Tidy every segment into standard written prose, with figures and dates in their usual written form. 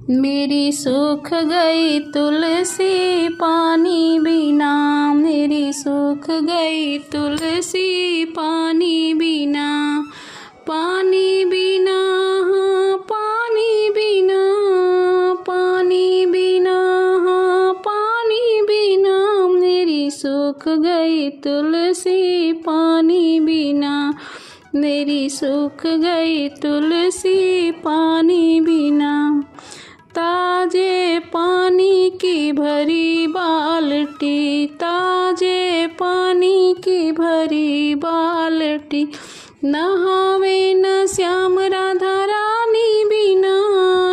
मेरी सूख गई तुलसी पानी बिना, मेरी सूख गई तुलसी पानी बिना, पानी बिना हाँ पानी बिना, पानी बिना हाँ पानी बिना, मेरी सूख गई तुलसी पानी बिना, मेरी सूख गई तुलसी पानी बिना। ताजे पानी की भरी बाल्टी, ताजे पानी की भरी बाल्टी, नहावे न श्याम राधा रानी बिना,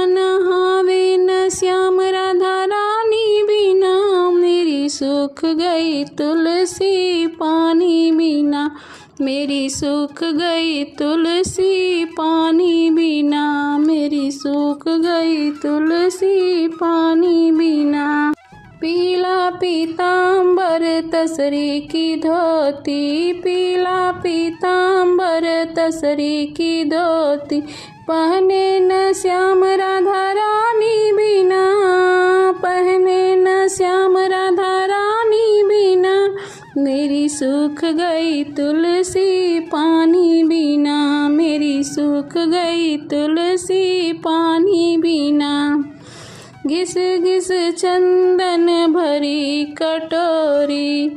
नहावे न श्याम राधा रानी बिना, मेरी सूख गई तुलसी पानी बिना, मेरी सूख गई तुलसी पानी बिना, मेरी सूख गई तुलसी पानी बिना। पीला पीतांबर तसरी की धोती, पीला पीतांबर तसरी की धोती, पहने न श्याम राधा रानी बिना, पहने न श्याम राधा रानी बिना, मेरी सूख गई तुलसी पानी बिना, मेरी सूख गई तुलसी पानी बिना। घिस घिस चंदन भरी कटोरी,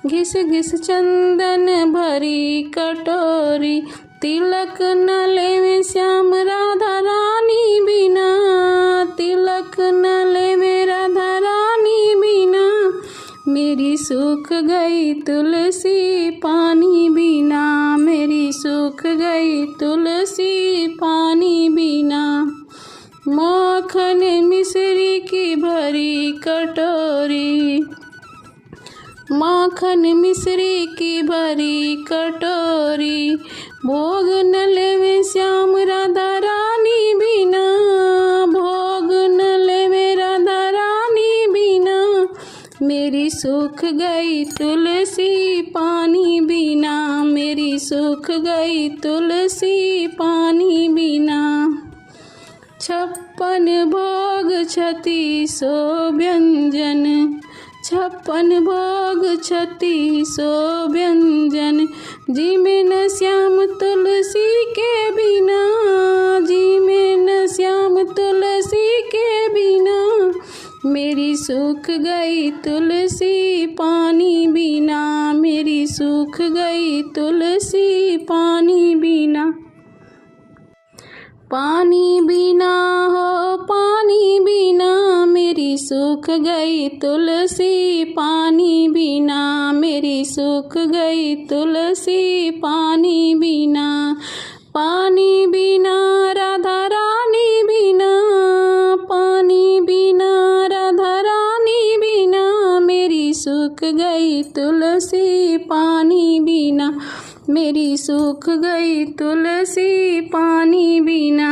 घिस घिस चंदन भरी कटोरी, तिलक न लेवे श्याम राधा रानी बिना, तिलक न लेवे राधा रानी बिना, मेरी सूख गई तुलसी पानी बिना, मेरी सूख गई तुलसी पानी बिना। माखन मिश्री की भरी कटोरी, माखन मिश्री की भरी कटोरी, भोग न लेवे श्याम राधा रानी बिना, भोग न लेवे राधा रानी बिना, मेरी सूख गई तुलसी पानी बिना, मेरी सूख गई तुलसी पानी बिना। 56 भोग 36 व्यंजन, 56 भोग 36 व्यंजन, जिमें न श्याम तुलसी के बिना, जिमें न श्याम तुलसी के बिना, मेरी सूख गई तुलसी पानी बिना, मेरी सूख गई तुलसी पानी बिना। पानी बिना हो पानी बिना, मेरी सूख गई तुलसी पानी बिना, मेरी सूख गई तुलसी पानी बिना। पानी बिना राधा रानी बिना, पानी बिना राधा रानी बिना, मेरी सूख गई तुलसी पानी बिना, मेरी सूख गई तुलसी पानी बिना।